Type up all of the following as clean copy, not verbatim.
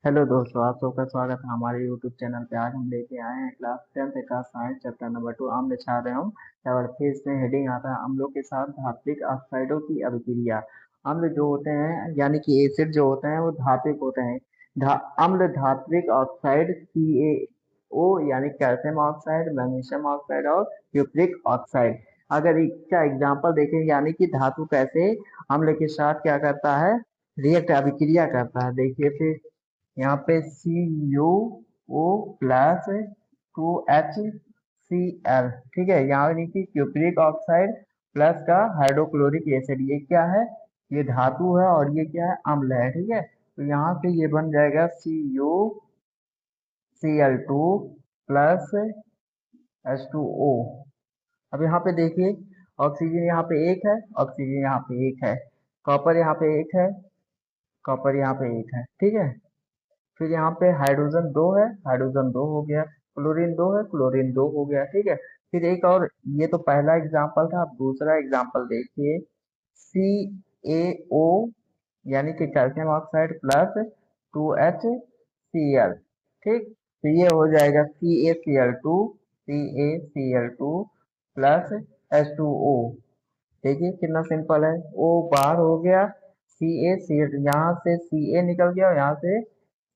Hello दोस्तों, आप सबका स्वागत है हमारे यूट्यूब चैनल पे। आज हम लेके आए हैं क्लास 10th का साइंस चैप्टर नंबर 2 अम्ल क्षारयम। और फिर इसमें हेडिंग आता है अम्लों के साथ धात्विक ऑक्साइडों की अभिक्रिया। अम्ल जो होते हैं यानी कि एसिड जो होते हैं वो धात्विक होते हैं। अम्ल धात्विक ऑक्साइड CaO यानी कैल्शियम ऑक्साइड, मैग्नीशियम ऑक्साइड और क्यूप्रिक ऑक्साइड। अगर इसका एग्जाम्पल देखें यानी कि धातु कैसे अम्ल के साथ क्या करता है, रिएक्ट अभिक्रिया करता है। देखिए फिर यहाँ पे CuO प्लस 2HCl, ठीक है। यहाँ नीचे क्यूप्रिक ऑक्साइड प्लस का हाइड्रोक्लोरिक एसिड, ये क्या है, ये धातु है और ये क्या है, अम्ल है, ठीक है। तो यहाँ पे ये बन जाएगा CuCl2 प्लस H2O। अब यहाँ पे देखिए, ऑक्सीजन यहाँ पे एक है, ऑक्सीजन यहाँ पे एक है, कॉपर यहाँ पे एक है, कॉपर यहाँ पे एक है, ठीक है। फिर यहाँ पे हाइड्रोजन दो है, हाइड्रोजन दो हो गया, क्लोरीन दो है, क्लोरीन दो हो गया, ठीक है। फिर एक और, ये तो पहला एग्जाम्पल था, अब दूसरा एग्जाम्पल देखिए। CaO यानी कि कैल्शियम ऑक्साइड प्लस 2HCl, ठीक। तो ये हो जाएगा CaCl2 प्लस H2O। देखिए कितना सिंपल है, ओ बाहर हो गया, CaCl, यहाँ से Ca निकल गया और यहाँ से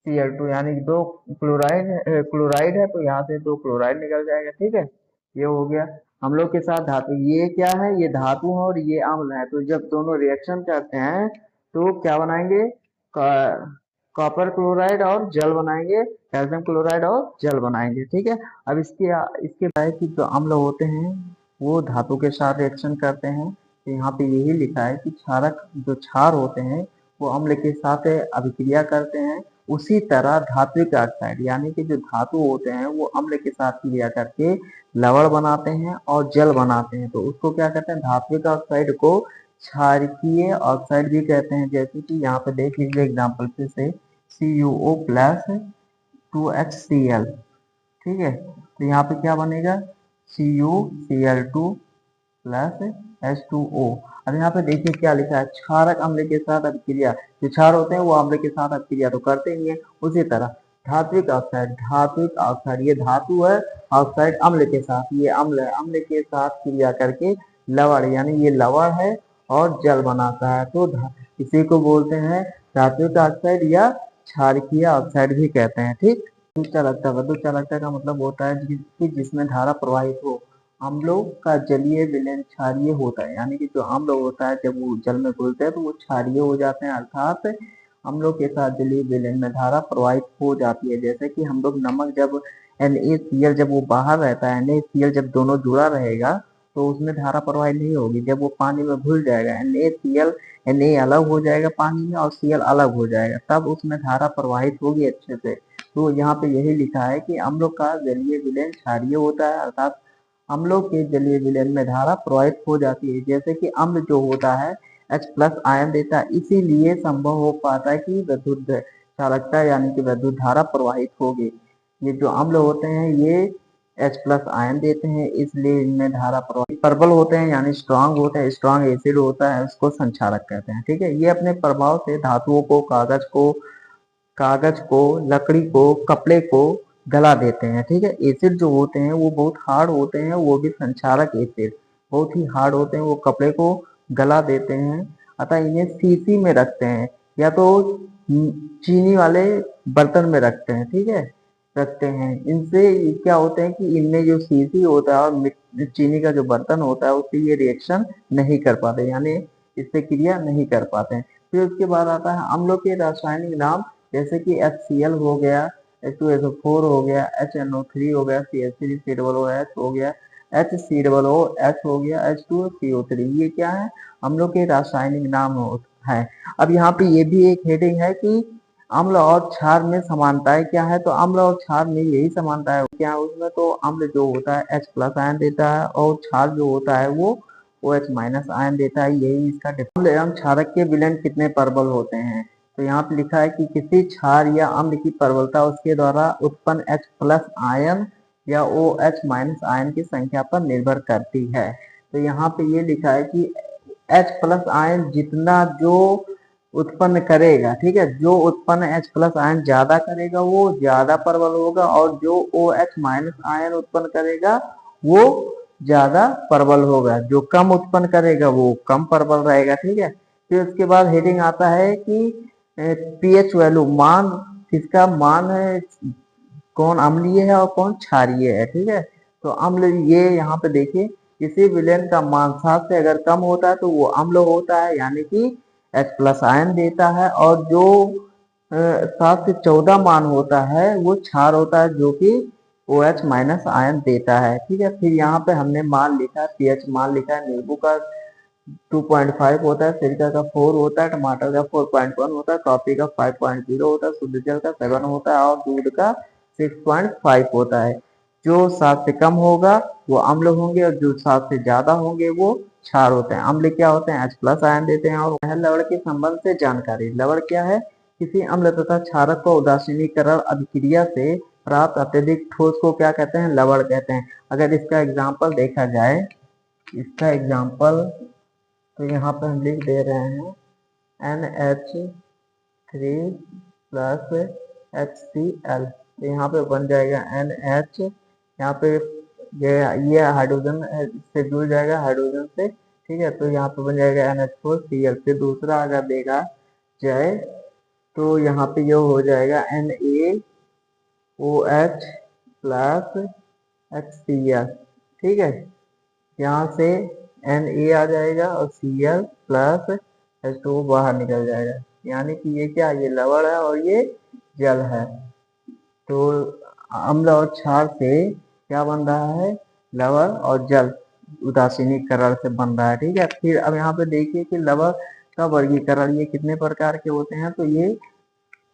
Cl2, यानी कि दो क्लोराइड है तो यहाँ से दो क्लोराइड निकल जाएगा, ठीक है। ये हो गया। हम लोग के साथ धातु, ये क्या है, ये धातु है और ये अम्ल है, तो जब दोनों रिएक्शन करते हैं तो क्या बनाएंगे, कॉपर क्लोराइड और जल बनाएंगे, कैल्शियम क्लोराइड और जल बनाएंगे, ठीक है। अब इसके इसके बाद की जो अम्ल होते हैं वो धातु के साथ रिएक्शन करते हैं। तो यहाँ पे यही लिखा है कि क्षारक जो क्षार होते हैं वो अम्ल के साथ अभिक्रिया करते हैं। उसी तरह धात्विक ऑक्साइड यानी कि जो धातु होते हैं वो अम्ल के साथ क्रिया करके लवण बनाते हैं और जल बनाते हैं, तो उसको क्या कहते हैं, धात्विक ऑक्साइड को क्षारकीय ऑक्साइड भी कहते हैं। जैसे कि यहाँ पे देख लीजिए एग्जाम्पल फिर से, CuO प्लस 2HCl, ठीक है। तो यहाँ पे क्या बनेगा, CuCl2 प्लस H2O। अब यहाँ पे देखिए क्या लिखा है, क्षारक अम्ल के साथ अभिक्रिया, जो क्षार होते हैं वो अम्ल के साथ अभिक्रिया तो करते ही है। उसी तरह धात्विक ऑक्साइड, धात्विक ऑक्साइड ये धातु है, ऑक्साइड अम्ल के साथ, ये अम्ल है, अम्ल के साथ क्रिया करके लवण, यानी ये लवण है और जल बनाता है, तो इसी को बोलते हैं धात्विक ऑक्साइड या क्षारकीय ऑक्साइड भी कहते हैं, ठीक। विद्युत चालकता का मतलब होता है जिसमें धारा प्रवाहित हो। अम्लों का जलीय विलयन क्षारीय होता है, यानी कि जो अम्ल होता है जब वो जल में घुलते हैं तो वो क्षारीय हो जाते हैं, अर्थात अम्लों के साथ जलीय विलयन में धारा प्रवाहित हो जाती है। जैसे कि हम लोग नमक जब NaCl जब वो बाहर रहता है, NaCl जब दोनों जुड़ा रहेगा तो उसमें धारा प्रवाहित नहीं होगी। जब वो पानी में घुल जाएगा, NaCl Na अलग हो जाएगा पानी में और Cl अलग हो जाएगा, तब उसमें धारा प्रवाहित होगी अच्छे से। तो यहाँ पे यही लिखा है कि अम्लों का जलीय विलयन क्षारीय होता है, अर्थात अम्लों के जलीय विलयन में धारा प्रवाहित हो जाती है। जैसे कि अम्ल जो होता है H प्लस आयन देता है, इसीलिए संभव हो पाता है कि विद्युत चालकता यानी कि विद्युत धारा प्रवाहित होगी। ये जो अम्ल होते हैं ये H प्लस आयन देते हैं, इसलिए इनमें धारा प्रवाहित। प्रबल होते हैं यानी स्ट्रांग होते हैं, स्ट्रांग एसिड होता है, उसको संक्षारक कहते हैं, ठीक है। ये अपने प्रभाव से धातुओं को, कागज को, लकड़ी को, कपड़े को गला देते हैं, ठीक है। एसिड जो होते हैं वो बहुत हार्ड होते हैं, वो भी संक्षारक एसिड बहुत ही हार्ड होते हैं, वो कपड़े को गला देते हैं। अतः इन्हें सीसी में रखते हैं या तो चीनी वाले बर्तन में रखते हैं, ठीक है, रखते हैं। इनसे क्या होते हैं कि इनमें जो सीसी होता है और चीनी का जो बर्तन होता है उससे ये रिएक्शन नहीं कर पाते, यानी इससे क्रिया नहीं कर पाते हैं। फिर उसके बाद आता है अम्लों के रासायनिक नाम, जैसे कि HCl हो गया, H2SO4 हो गया, HNO3 हो गया, CH3COOH हो गया, HCOOH हो गया, H2CO3, ये क्या है, अम्लों के रासायनिक नाम है। अब यहाँ पे ये भी एक हेडिंग है कि अम्ल और क्षार में समानताएं क्या है, तो अम्ल और क्षार में यही समानता है क्या है उसमें, तो अम्ल जो होता है H प्लस आयन देता है और क्षार जो होता है वो OH माइनस आयन देता है, यही इसका डिफरेंस। अम्ल एवं क्षारक के विलयन कितने प्रबल होते हैं, तो यहाँ पे लिखा है कि किसी क्षार या अम्ल की प्रबलता उसके द्वारा उत्पन्न H प्लस आयन या OH माइनस आयन की संख्या पर निर्भर करती है। तो यहाँ पे ये लिखा है कि H प्लस आयन जितना जो उत्पन्न करेगा, ठीक है। जो उत्पन्न H प्लस आयन ज्यादा करेगा वो ज्यादा प्रबल होगा, और जो OH माइनस आयन उत्पन्न करेगा वो ज्यादा प्रबल होगा। जो कम उत्पन्न करेगा वो कम प्रबल रहेगा, ठीक है। फिर उसके बाद हेडिंग आता है कि pH वैल्यू, मान, किसका मान है, कौन अम्लीय है और कौन क्षारीय है, ठीक है। तो अम्ल, ये यहाँ पे देखिए, किसी विलेन का मान 7 से अगर कम होता है तो वो अम्ल होता है, यानी कि H प्लस आयन देता है। और जो 7 से 14 मान होता है वो क्षार होता है, जो कि OH माइनस आयन देता है, ठीक है। फिर यहाँ पे हमने मान लिखा है, pH मान लिखा है। नींबू का 2.5 होता है, सिरका का 4 होता है, टमाटर का 4.1 होता है, कॉफी का 5.0 होता है, शुद्ध जल का 7 होता है, और दूध का 6.5 होता है। जो 7 से कम होगा वो अम्ल होंगे, और जो 7 से ज्यादा होंगे वो क्षार होते हैं। अम्ल क्या होते हैं, H प्लस आयन देते हैं। और लवण के संबंध से जानकारी। लवण क्या है, किसी अम्ल तथा क्षारक को उदासीनीकरण अभिक्रिया से प्राप्त अत्यधिक ठोस को क्या कहते हैं, लवण कहते हैं। अगर इसका एग्जाम्पल देखा जाए, इसका एग्जाम्पल तो यहाँ पे हम लिख दे रहे हैं NH3 प्लस HCl। तो यहाँ पे बन जाएगा NH, यहाँ पे ये हाइड्रोजन से जुड़ जाएगा हाइड्रोजन से, ठीक है। तो यहाँ पे बन जाएगा NH4Cl। फिर दूसरा अगर देखा जाए तो यहाँ पे ये हो जाएगा NaOH प्लस HCl, ठीक है। यहाँ से Na आ जाएगा और Cl प्लस H2O बाहर निकल जाएगा, यानी कि ये क्या, ये लवण है और ये जल है। तो अम्ल और क्षार से क्या बन रहा है, लवण और जल उदासीनीकरण से बन रहा है, ठीक है। फिर अब यहाँ पे देखिए कि लवण का वर्गीकरण, ये कितने प्रकार के होते हैं, तो ये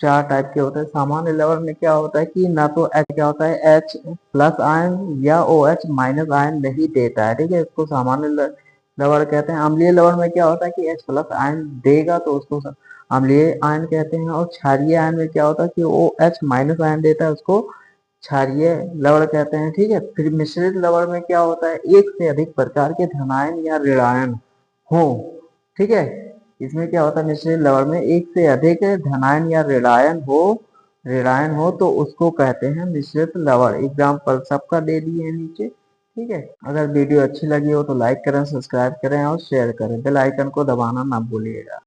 4 टाइप के होते हैं। सामान्य लवण में क्या होता है कि ना तो H, क्या होता है, H प्लस आयन या OH माइनस आयन नहीं देता है, ठीक है। इसको सामान्य लवण कहते हैं। अम्लीय लवण में क्या होता है कि H प्लस आयन देगा तो उसको अम्लीय आयन कहते हैं। और क्षारीय आयन में क्या होता है कि OH माइनस आयन देता है, उसको क्षारीय लवण कहते हैं, ठीक है। फिर मिश्रित लवण में क्या होता है, एक से अधिक प्रकार के धनायन या ऋणायन हो, ठीक है। इसमें क्या होता है, मिश्रित लवण में एक से अधिक धनायन या ऋणायन हो तो उसको कहते हैं मिश्रित लवण। एग्जाम्पल सबका दे दिए हैं नीचे, ठीक है। अगर वीडियो अच्छी लगी हो तो लाइक करें, सब्सक्राइब करें और शेयर करें। बेल आइकन को दबाना ना भूलिएगा।